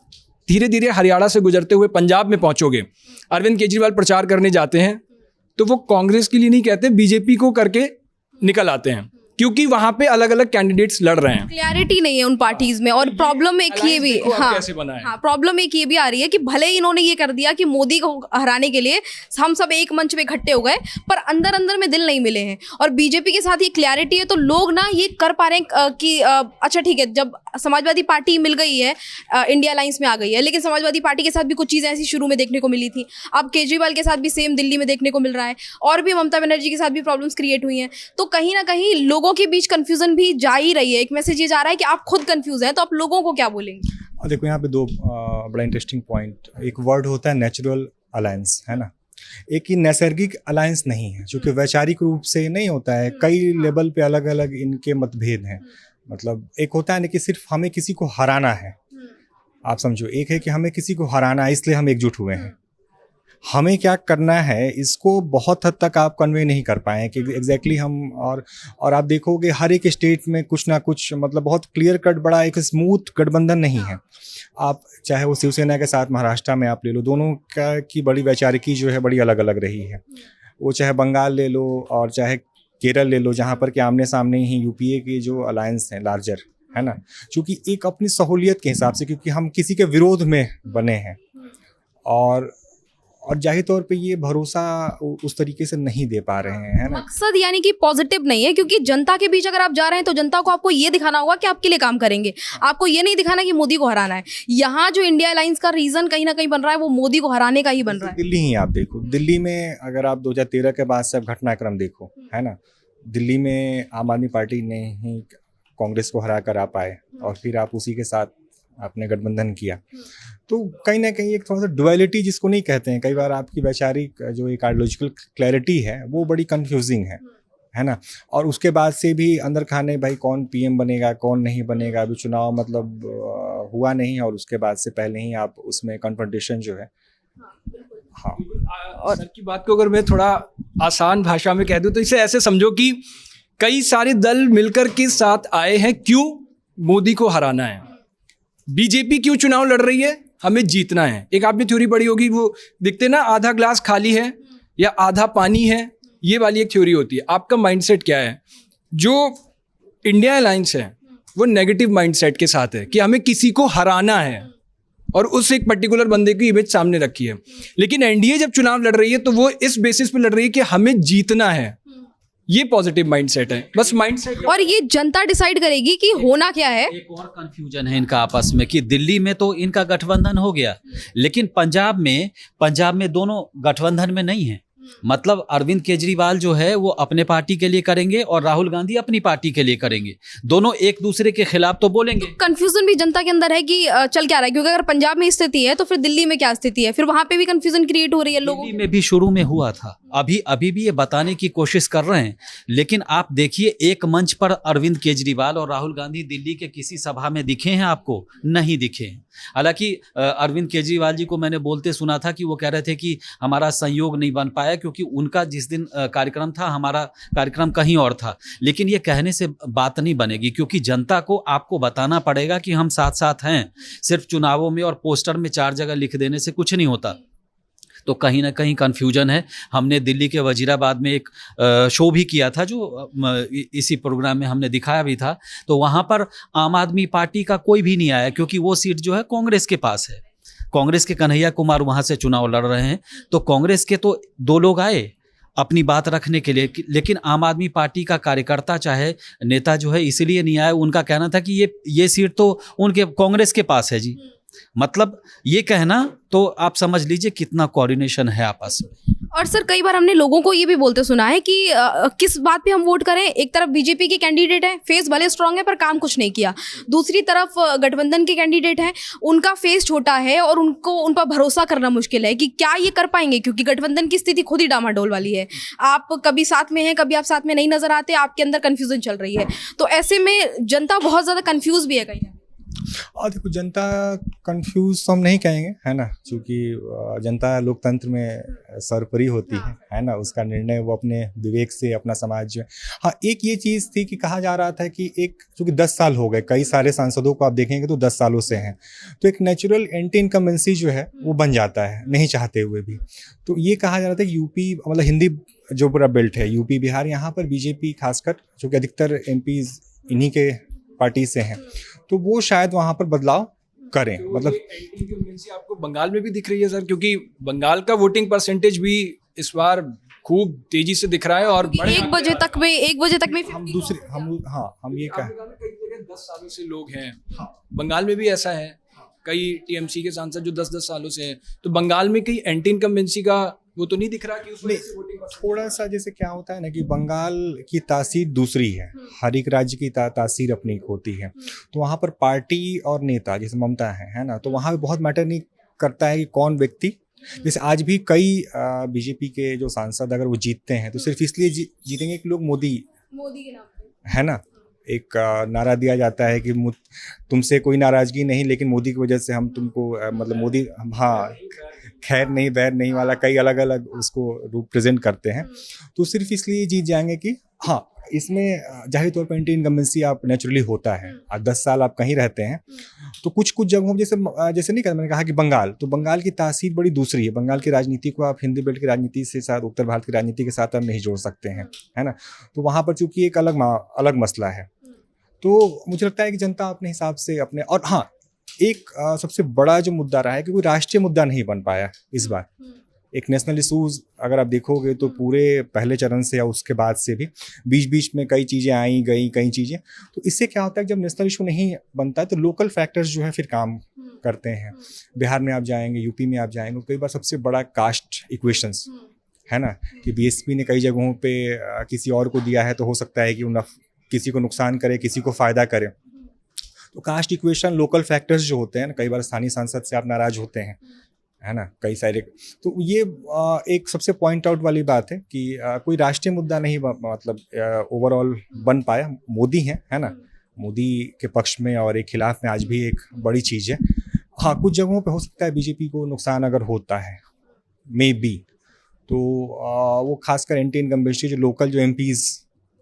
धीरे धीरे हरियाणा से गुजरते हुए पंजाब में पहुंचोगे, अरविंद केजरीवाल प्रचार करने जाते हैं तो वो कांग्रेस के लिए नहीं कहते, बीजेपी को करके निकल आते हैं, क्योंकि वहां पे अलग अलग कैंडिडेट्स लड़ रहे हैं। क्लैरिटी नहीं है उन पार्टीज में। और प्रॉब्लम एक ये भी, हाँ कैसे बना है? हाँ, प्रॉब्लम एक ये भी आ रही है कि भले ही इन्होंने ये कर दिया कि मोदी को हराने के लिए हम सब एक मंच पे इकट्ठे हो गए, पर अंदर अंदर में दिल नहीं मिले हैं। और बीजेपी के साथ ये क्लैरिटी है तो लोग ना ये कर पा रहे हैं कि अच्छा ठीक है, जब समाजवादी पार्टी मिल गई है, इंडिया अलायंस में आ गई है, लेकिन समाजवादी पार्टी के साथ भी कुछ चीज़ें ऐसी शुरू में देखने को मिली थी। अब केजरीवाल के साथ भी सेम दिल्ली में देखने को मिल रहा है, और भी ममता बनर्जी के साथ भी प्रॉब्लम्स क्रिएट हुई हैं। तो कहीं ना कहीं लोगों के बीच कंफ्यूजन भी जा ही रही है। एक मैसेज ये जा रहा है कि आप खुद कंफ्यूज हैं, तो आप लोगों को क्या बोलेंगे? और देखो यहाँ पे दो बड़ा इंटरेस्टिंग पॉइंट, एक वर्ड होता है नेचुरल अलायंस, है ना, एक ही नैसर्गिक अलायंस नहीं है, जो कि वैचारिक रूप से नहीं होता है। कई लेवल पे अलग अलग इनके मतभेद हैं। मतलब एक होता है ना कि सिर्फ हमें किसी को हराना है, आप समझो, एक है कि हमें किसी को हराना है इसलिए हम एकजुट हुए हैं। हमें क्या करना है इसको बहुत हद तक आप कन्वे नहीं कर पाए कि एग्जैक्टली हम, और आप देखोगे हर एक स्टेट में कुछ ना कुछ, मतलब बहुत क्लियर कट बड़ा एक स्मूथ गठबंधन नहीं है। आप चाहे वो शिवसेना के साथ महाराष्ट्र में आप ले लो, दोनों का की बड़ी वैचारिकी जो है बड़ी अलग अलग रही है। वो चाहे बंगाल ले लो और चाहे केरल ले लो, जहाँ पर कि आमने सामने ही यूपीए की जो अलायंस है लार्जर, है ना, चूँकि एक अपनी सहूलियत के हिसाब से, क्योंकि हम किसी के विरोध में बने हैं, और जाहिर तौर पे ये भरोसा उस तरीके से नहीं दे पा रहे हैं, है ना। मकसद यानी कि पॉजिटिव नहीं है, क्योंकि जनता के बीच अगर आप जा रहे हैं तो जनता को आपको ये दिखाना होगा कि आपके लिए काम करेंगे। आपको ये नहीं दिखाना कि मोदी को हराना है। यहाँ जो इंडिया अलायंस का रीजन कहीं ना कहीं बन रहा है वो मोदी को हराने का ही बन रहा है। दिल्ली ही आप देखो, दिल्ली में अगर आप 2013 के बाद से अब घटनाक्रम देखो, है ना, दिल्ली में आम आदमी पार्टी ने ही कांग्रेस को हरा कर आ पाए, और फिर आप उसी के साथ आपने गठबंधन किया। तो कहीं ना कहीं एक थोड़ा सा डुअलिटी जिसको नहीं कहते हैं, कई बार आपकी वैचारिक जो एक आइडियोलॉजिकल क्लैरिटी है वो बड़ी कंफ्यूजिंग है ना। और उसके बाद से भी अंदर खाने भाई कौन पीएम बनेगा कौन नहीं बनेगा, अभी चुनाव मतलब हुआ नहीं, और उसके बाद से पहले ही आप उसमें कन्फ्रंटेशन जो है। हाँ, और सर की बात को अगर मैं थोड़ा आसान भाषा में कह दूं तो इसे ऐसे समझो कि कई सारे दल मिलकर के साथ आए हैं, क्यों? मोदी को हराना है। बीजेपी क्यों चुनाव लड़ रही है? हमें जीतना है। एक आपने थ्योरी पढ़ी होगी, वो दिखते ना, आधा ग्लास खाली है या आधा पानी है, ये वाली एक थ्योरी होती है। आपका माइंडसेट क्या है? जो इंडिया अलायंस है वो नेगेटिव माइंडसेट के साथ है कि हमें किसी को हराना है, और उस एक पर्टिकुलर बंदे की इमेज सामने रखी है। लेकिन एनडीए जब चुनाव लड़ रही है तो वो इस बेसिस पे लड़ रही है कि हमें जीतना है। ये पॉजिटिव माइंडसेट है, बस माइंडसेट। और ये जनता डिसाइड करेगी कि होना क्या है। एक और कंफ्यूजन है इनका आपस में कि दिल्ली में तो इनका गठबंधन हो गया, लेकिन पंजाब में दोनों गठबंधन में नहीं है। मतलब अरविंद केजरीवाल जो है वो अपने पार्टी के लिए करेंगे और राहुल गांधी अपनी पार्टी के लिए करेंगे, दोनों एक दूसरे के खिलाफ तो बोलेंगे। कंफ्यूजन भी जनता के अंदर है कि चल क्या रहा है, क्योंकि अगर पंजाब में स्थिति है तो फिर दिल्ली में क्या स्थिति है, फिर वहां पे भी कंफ्यूजन क्रिएट हो रही है लोगों दिल्ली में भी शुरू में हुआ था, अभी भी ये बताने की कोशिश कर रहे हैं। लेकिन आप देखिए एक मंच पर अरविंद केजरीवाल और राहुल गांधी दिल्ली के किसी सभा में दिखे हैं आपको? नहीं दिखे हैं। हालांकि अरविंद केजरीवाल जी को मैंने बोलते सुना था कि वो कह रहे थे कि हमारा संयोग नहीं बन पाया क्योंकि उनका जिस दिन कार्यक्रम था हमारा कार्यक्रम कहीं और था। लेकिन ये कहने से बात नहीं बनेगी, क्योंकि जनता को आपको बताना पड़ेगा कि हम साथ साथ हैं। सिर्फ चुनावों में और पोस्टर में 4 जगह लिख देने से कुछ नहीं होता। तो कहीं ना कहीं कन्फ्यूजन है। हमने दिल्ली के वजीराबाद में एक शो भी किया था, जो इसी प्रोग्राम में हमने दिखाया भी था। तो वहाँ पर आम आदमी पार्टी का कोई भी नहीं आया, क्योंकि वो सीट जो है कांग्रेस के पास है। कांग्रेस के कन्हैया कुमार वहाँ से चुनाव लड़ रहे हैं, तो कांग्रेस के तो 2 लोग आए अपनी बात रखने के लिए, लेकिन आम आदमी पार्टी का कार्यकर्ता चाहे नेता जो है इसलिए नहीं आया। उनका कहना था कि ये सीट तो उनके कांग्रेस के पास है जी। मतलब ये कहना तो आप समझ लीजिए कितना कोऑर्डिनेशन है आपस में। और सर कई बार हमने लोगों को ये भी बोलते सुना है कि किस बात पे हम वोट करें। एक तरफ बीजेपी के कैंडिडेट है, फेस भले स्ट्रांग है पर काम कुछ नहीं किया। दूसरी तरफ गठबंधन के कैंडिडेट हैं, उनका फेस छोटा है और उनको उन पर भरोसा करना मुश्किल है कि क्या ये कर पाएंगे, क्योंकि गठबंधन की स्थिति खुद ही डामाडोल वाली है। आप कभी साथ में हैं, कभी आप साथ में नहीं नजर आते, आपके अंदर कन्फ्यूजन चल रही है। तो ऐसे में जनता बहुत ज़्यादा कन्फ्यूज भी है कहीं ना। और देखो, जनता कंफ्यूज तो हम नहीं कहेंगे, है ना, क्योंकि जनता लोकतंत्र में सर्वोपरि होती है ना, उसका निर्णय वो अपने विवेक से अपना समाज जो है। हाँ, एक ये चीज़ थी कि कहा जा रहा था कि एक, क्योंकि 10 साल हो गए, कई सारे सांसदों को आप देखेंगे तो 10 सालों से हैं, तो एक नेचुरल एंटी इनकम्बेंसी जो है वो बन जाता है नहीं चाहते हुए भी। तो ये कहा जा रहा था कि यूपी, मतलब हिंदी जो पूरा बेल्ट है, यूपी बिहार, यहाँ पर बीजेपी खासकर, चूँकि अधिकतर एमपीज इन्हीं के पार्टी से हैं, तो वो शायद वहाँ पर बदलाव करें। मतलब एंटी इनकम्बेंसी आपको बंगाल में भी दिख रही है सर, क्योंकि बंगाल का वोटिंग परसेंटेज भी इस बार खूब तेजी से दिख रहा है और बड़े 1 बजे तक में हम दूसरे हम ये कह, कई जगह 10 सालों से लोग हैं। बंगाल में भी ऐसा है, कई टीएमसी के सांसद जो 10-10 सालों से हैं। तो बंगाल में कई एंटी इनकम्बेंसी का वो तो नहीं दिख रहा कि उसमें थोड़ा सा जैसे क्या होता है ना कि बंगाल की तासीर दूसरी है, हर एक राज्य की तासीर अपनी होती है। तो वहाँ पर पार्टी और नेता, जैसे ममता है ना, तो वहाँ पे बहुत मैटर नहीं करता है कि कौन व्यक्ति। जैसे आज भी कई बीजेपी के जो सांसद अगर वो जीतते हैं तो सिर्फ इसलिए जीतेंगे कि लोग मोदी के नाम पे, है ना, एक नारा दिया जाता है कि तुमसे कोई नाराजगी नहीं, लेकिन मोदी की वजह से हम तुमको मतलब मोदी, हाँ, खैर नहीं बैर नहीं वाला कई अलग अलग उसको रूप प्रेजेंट करते हैं। तो सिर्फ इसलिए जीत जाएंगे कि हाँ, इसमें जाहिर तौर पर एंटी इनकम्बेंसी आप नेचुरली होता है। आज 10 साल आप कहीं रहते हैं तो कुछ जगहों जैसे नहीं, मैंने कहा कि बंगाल, तो बंगाल की तासीर बड़ी दूसरी है। बंगाल की राजनीति को आप हिंदी बेल्ट की राजनीति से साथ, उत्तर भारत की राजनीति के साथ आप नहीं जोड़ सकते हैं, है ना। तो वहाँ पर चूंकि एक अलग मसला है, तो मुझे लगता है कि जनता अपने हिसाब से अपने, और हाँ, एक सबसे बड़ा जो मुद्दा रहा है कि कोई राष्ट्रीय मुद्दा नहीं बन पाया इस बार। एक नेशनल इशूज़ अगर आप देखोगे तो पूरे पहले चरण से या उसके बाद से भी बीच बीच में कई चीज़ें आई गई, कई चीज़ें। तो इससे क्या होता है कि जब नेशनल इशू नहीं बनता है तो लोकल फैक्टर्स जो है फिर काम करते हैं। बिहार में आप जाएंगे, यूपी में आप जाएंगे, कई बार सबसे बड़ा कास्ट इक्वेशंस है ना, कि बीएसपी ने कई जगहों पे किसी और को दिया है तो हो सकता है कि वो किसी को नुकसान करे, किसी को फ़ायदा करे। तो कास्ट इक्वेशन, लोकल फैक्टर्स जो होते हैं ना, कई बार स्थानीय सांसद से आप नाराज होते हैं, है ना, कई सारे। तो ये एक सबसे पॉइंट आउट वाली बात है कि कोई राष्ट्रीय मुद्दा नहीं मतलब ओवरऑल बन पाया। मोदी है ना, मोदी के पक्ष में और एक खिलाफ में आज भी एक बड़ी चीज़ है। हाँ, कुछ जगहों पे हो सकता है बीजेपी को नुकसान अगर होता है, मे बी, तो वो खासकर एंटी इनकम्बेंसी जो लोकल जो एमपीज़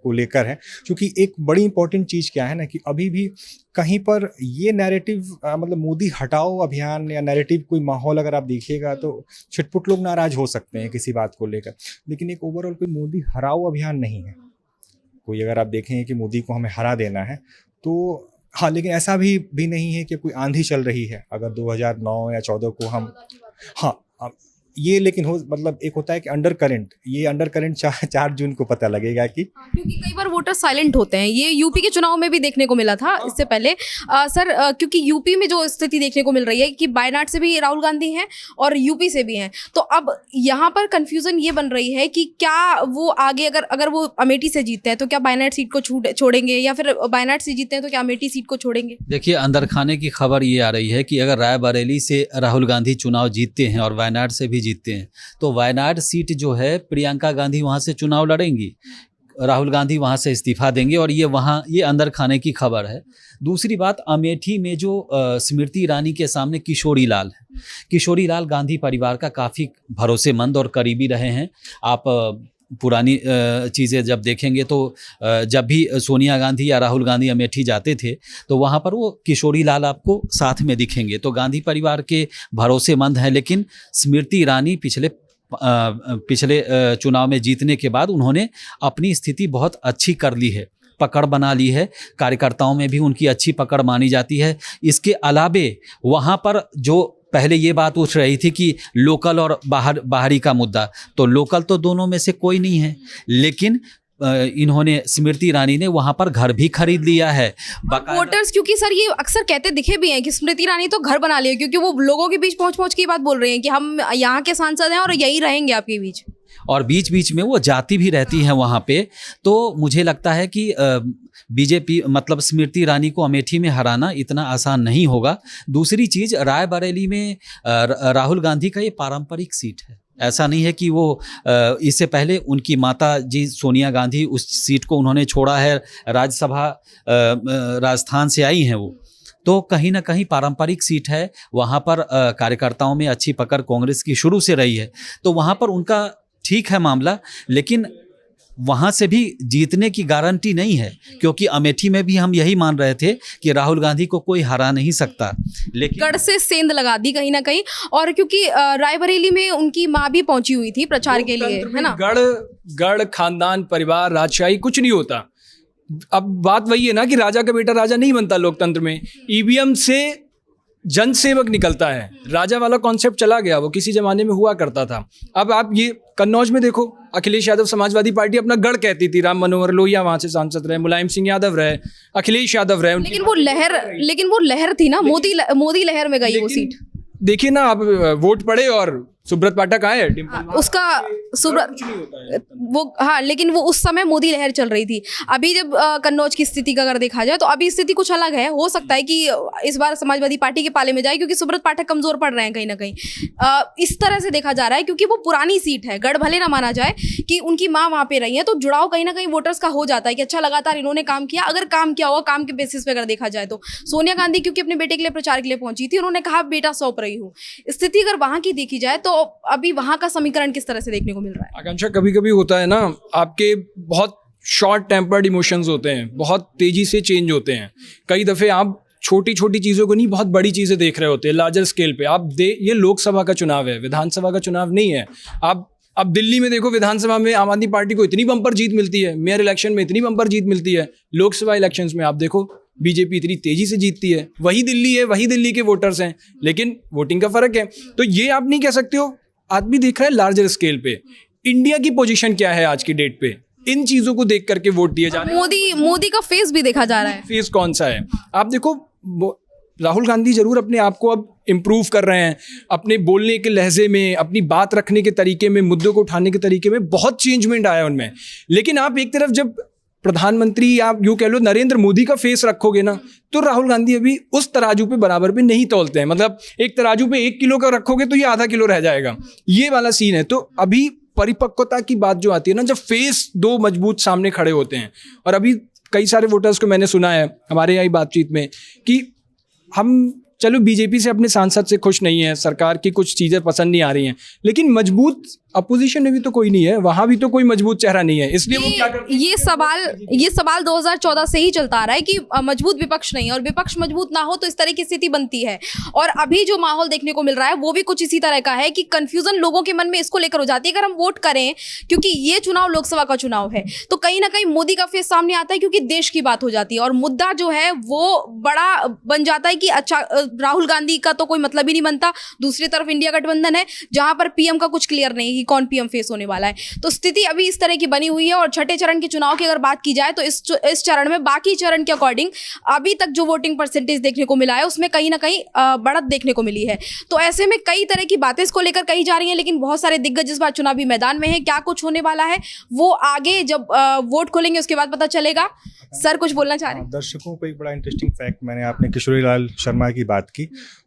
को लेकर है। क्योंकि एक बड़ी इंपॉर्टेंट चीज़ क्या है ना कि अभी भी कहीं पर ये नैरेटिव मतलब मोदी हटाओ अभियान या नैरेटिव कोई माहौल अगर आप देखिएगा तो छिटपुट लोग नाराज हो सकते हैं किसी बात को लेकर, लेकिन एक ओवरऑल कोई मोदी हराओ अभियान नहीं है कोई। अगर आप देखें कि मोदी को हमें हरा देना है तो हाँ, लेकिन ऐसा भी नहीं है कि कोई आंधी चल रही है। अगर 2009 या 14 को हम, हाँ, ये लेकिन हो मतलब एक होता है कि अंडर करंट, ये अंडर करंट 4 जून को पता लगेगा कि, क्योंकि कई बार वोटर साइलेंट होते हैं। ये यूपी के चुनाव में भी देखने को मिला था इससे पहले। सर, क्योंकि यूपी में जो स्थिति देखने को मिल रही है कि वायनाड से भी राहुल गांधी हैं और यूपी से भी हैं, तो अब यहाँ पर कंफ्यूजन ये बन रही है कि क्या वो आगे अगर वो अमेठी से जीतते हैं तो क्या वायनाड सीट को छोड़ेंगे, या फिर वायनाड से जीतते हैं तो क्या अमेठी सीट को छोड़ेंगे? देखिए, अंदर खाने की खबर ये आ रही है कि अगर रायबरेली से राहुल गांधी चुनाव जीतते हैं और वायनाड से भी जीतते हैं तो वायनाड सीट जो है प्रियंका गांधी वहां से चुनाव लड़ेंगी, राहुल गांधी वहां से इस्तीफा देंगे, और ये अंदर खाने की खबर है। दूसरी बात, अमेठी में जो स्मृति ईरानी के सामने किशोरी लाल है, किशोरी लाल गांधी परिवार का काफ़ी भरोसेमंद और करीबी रहे हैं। आप पुरानी चीज़ें जब देखेंगे तो जब भी सोनिया गांधी या राहुल गांधी अमेठी जाते थे तो वहाँ पर वो किशोरी लाल आपको साथ में दिखेंगे। तो गांधी परिवार के भरोसेमंद हैं, लेकिन स्मृति ईरानी पिछले चुनाव में जीतने के बाद उन्होंने अपनी स्थिति बहुत अच्छी कर ली है, पकड़ बना ली है। कार्यकर्ताओं में भी उनकी अच्छी पकड़ मानी जाती है। इसके अलावे वहाँ पर जो पहले ये बात उठ रही थी कि लोकल और बाहरी का मुद्दा, तो लोकल तो दोनों में से कोई नहीं है, लेकिन इन्होंने, स्मृति ईरानी ने वहां पर घर भी खरीद लिया है वोटर्स। क्योंकि सर ये अक्सर कहते दिखे भी हैं कि स्मृति ईरानी तो घर बना लिया, क्योंकि वो लोगों के बीच पहुंच के ये बात बोल रहे हैं कि हम यहाँ के सांसद हैं और यही रहेंगे आपके बीच। और बीच बीच में वो जाति भी रहती हैं वहाँ पे। तो मुझे लगता है कि बीजेपी मतलब स्मृति ईरानी को अमेठी में हराना इतना आसान नहीं होगा। दूसरी चीज़, रायबरेली में राहुल गांधी का ये पारंपरिक सीट है। ऐसा नहीं है कि वो इससे पहले उनकी माता जी सोनिया गांधी उस सीट को उन्होंने छोड़ा है, राज्यसभा राजस्थान से आई हैं वो, तो कहीं ना कहीं पारंपरिक सीट है। वहाँ पर कार्यकर्ताओं में अच्छी पकड़ कांग्रेस की शुरू से रही है, तो वहाँ पर उनका ठीक है मामला, लेकिन वहाँ से भी जीतने की गारंटी नहीं है, क्योंकि अमेठी में भी हम यही मान रहे थे कि राहुल गांधी को कोई हरा नहीं सकता, लेकिन गढ़ से सेंध लगा दी कहीं ना कहीं। और क्योंकि रायबरेली में उनकी माँ भी पहुंची हुई थी प्रचार के लिए, है ना। गढ़ खानदान परिवार राजशाही कुछ नहीं होता। अब बात वही है ना कि राजा का बेटा राजा नहीं बनता लोकतंत्र में, ईवीएम से जनसेवक निकलता है। राजा वाला कॉन्सेप्ट चला गया, वो किसी जमाने में हुआ करता था। अब आप ये कन्नौज में देखो, अखिलेश यादव समाजवादी पार्टी अपना गढ़ कहती थी, राम मनोहर लोहिया वहां से सांसद रहे, मुलायम सिंह यादव रहे, अखिलेश यादव रहे। लेकिन वो लहर थी ना, मोदी लहर में गई वो सीट। देखिए ना, आप वोट पड़े और सुब्रत पाठक आए, उसका सुब्रत वो, हाँ, लेकिन वो उस समय मोदी लहर चल रही थी। अभी जब कन्नौज की स्थिति का अगर देखा जाए तो अभी स्थिति कुछ अलग है। हो सकता है कि इस बार समाजवादी पार्टी के पाले में जाए, क्योंकि सुब्रत पाठक कमजोर पड़ रहे हैं कहीं ना कहीं। इस तरह से देखा जा रहा है, क्योंकि वो पुरानी सीट है। गढ़ भले ना माना जाए कि उनकी माँ वहाँ पे रही है, तो जुड़ाव कहीं ना कहीं वोटर्स का हो जाता है कि अच्छा लगातार इन्होंने काम किया। अगर काम किया हुआ, काम के बेसिस पे अगर देखा जाए तो सोनिया गांधी क्योंकि अपने बेटे के लिए प्रचार के लिए पहुंची थी, उन्होंने कहा बेटा सौंप रही हूँ। स्थिति अगर वहाँ की देखी जाए तो अभी वहाँ का समीकरण किस तरह से देखने को मिल रहा है? आकांक्षा, कभी कभी होता है ना, आपके बहुत शॉर्ट टेम्पर्ड इमोशंस होते हैं, बहुत तेजी से चेंज होते हैं। कई दफे आप छोटी छोटी चीज़ों को नहीं, बहुत बड़ी चीज़ें देख रहे होते हैं लार्जर स्केल पे। ये लोकसभा का चुनाव है, विधानसभा का चुनाव नहीं है। अब दिल्ली में देखो, विधानसभा में आम आदमी पार्टी को इतनी बम्पर जीत मिलती है, मेयर इलेक्शन में इतनी बम्पर जीत मिलती है, लोकसभा इलेक्शंस में आप देखो बीजेपी इतनी तेजी से जीतती है। वही दिल्ली है, वही दिल्ली के वोटर्स हैं, लेकिन वोटिंग का फर्क है। तो ये आप नहीं कह सकते हो। आदमी देख रहा है लार्जर स्केल पे इंडिया की पोजीशन क्या है आज की डेट पे, इन चीजों को देख करके वोट दिए जा रहे हैं। मोदी का फेस भी देखा जा रहा है। फेस कौन सा है आप देखो। राहुल गांधी जरूर अपने आप को अब इम्प्रूव कर रहे हैं, अपने बोलने के लहजे में, अपनी बात रखने के तरीके में, मुद्दों को उठाने के तरीके में बहुत चेंजमेंट आया उनमें। लेकिन आप एक तरफ जब प्रधानमंत्री, आप यूँ कह लो नरेंद्र मोदी का फेस रखोगे ना, तो राहुल गांधी अभी उस तराजू पे बराबर पे नहीं तौलते हैं। मतलब एक तराजू पे 1 किलो का रखोगे तो ये आधा किलो रह जाएगा, ये वाला सीन है। तो अभी परिपक्वता की बात जो आती है ना, जब फेस दो मजबूत सामने खड़े होते हैं। और अभी कई सारे वोटर्स को मैंने सुना है हमारे यहाँ बातचीत में कि हम चलो बीजेपी से अपने सांसद से खुश नहीं है, सरकार की कुछ चीज़ें पसंद नहीं आ रही हैं, लेकिन मजबूत अपोजिशन में भी तो कोई नहीं है, वहां भी तो कोई मजबूत चेहरा नहीं है। इसलिए वो क्या करते हैं? ये सवाल 2014 से ही चलता आ रहा है कि मजबूत विपक्ष नहीं, और विपक्ष मजबूत ना हो तो इस तरह की स्थिति बनती है। और अभी जो माहौल देखने को मिल रहा है वो भी कुछ इसी तरह का है कि कंफ्यूजन लोगों के मन में इसको लेकर हो जाती है। अगर हम वोट करें, क्योंकि ये चुनाव लोकसभा का चुनाव है, तो कहीं ना कहीं मोदी का फेस सामने आता है, क्योंकि देश की बात हो जाती है और मुद्दा जो है वो बड़ा बन जाता है कि अच्छा राहुल गांधी का तो कोई मतलब ही नहीं बनता। दूसरी तरफ इंडिया गठबंधन है जहां पर पीएम का कुछ क्लियर नहीं कि कौन पीएम फेस होने वाला है। तो स्थिति अभी इस तरह की बनी हुई है। और छठे चरण के चुनाव की अगर बात की जाए तो इस चरण में बाकी चरण के अकॉर्डिंग अभी तक जो वोटिंग परसेंटेज देखने को मिला है उसमें कहीं ना कहीं बढ़त देखने को मिली है। तो ऐसे में कई तरह की बातें इसको लेकर कही जा रही हैं, लेकिन बहुत सारे दिग्गज इस बार चुनावी मैदान में है। क्या कुछ होने वाला है वो आगे जब वोट खोलेंगे उसके बाद पता चलेगा। सर कुछ बोलना चाह रहे हैं? दर्शकों को एक बड़ा इंटरेस्टिंग फैक्ट, मैंने आपने किशोरी लाल शर्मा की बात की,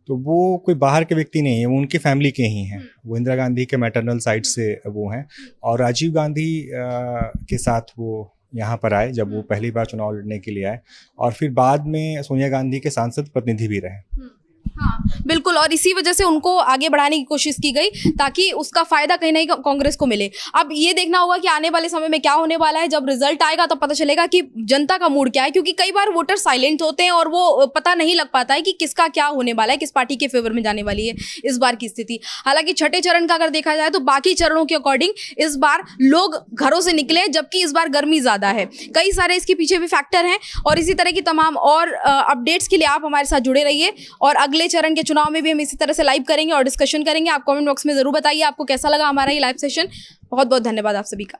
तो वो कोई बाहर के व्यक्ति नहीं है, वो उनकी फैमिली के ही हैं। वो इंदिरा गांधी के मैटरनल साइड से वो हैं, और राजीव गांधी के साथ वो यहाँ पर आए जब वो पहली बार चुनाव लड़ने के लिए आए, और फिर बाद में सोनिया गांधी के सांसद प्रतिनिधि भी रहे। हाँ बिल्कुल, और इसी वजह से उनको आगे बढ़ाने की कोशिश की गई ताकि उसका फायदा कहीं ना कहीं कांग्रेस को मिले। अब ये देखना होगा कि आने वाले समय में क्या होने वाला है। जब रिजल्ट आएगा तब पता चलेगा कि जनता का मूड क्या है, क्योंकि कई बार वोटर साइलेंट होते हैं और वो पता नहीं लग पाता है कि किसका क्या होने वाला है, किस पार्टी के फेवर में जाने वाली है इस बार की स्थिति। हालांकि छठे चरण का अगर देखा जाए तो बाकी चरणों के अकॉर्डिंग इस बार लोग घरों से निकले, जबकि इस बार गर्मी ज्यादा है। कई सारे इसके पीछे भी फैक्टर हैं, और इसी तरह की तमाम और अपडेट्स के लिए आप हमारे साथ जुड़े रहिए। और अगले चरण के चुनाव में भी हम इसी तरह से लाइव करेंगे और डिस्कशन करेंगे। आप कमेंट बॉक्स में जरूर बताइए आपको कैसा लगा हमारा ये लाइव सेशन। बहुत बहुत धन्यवाद आप सभी का।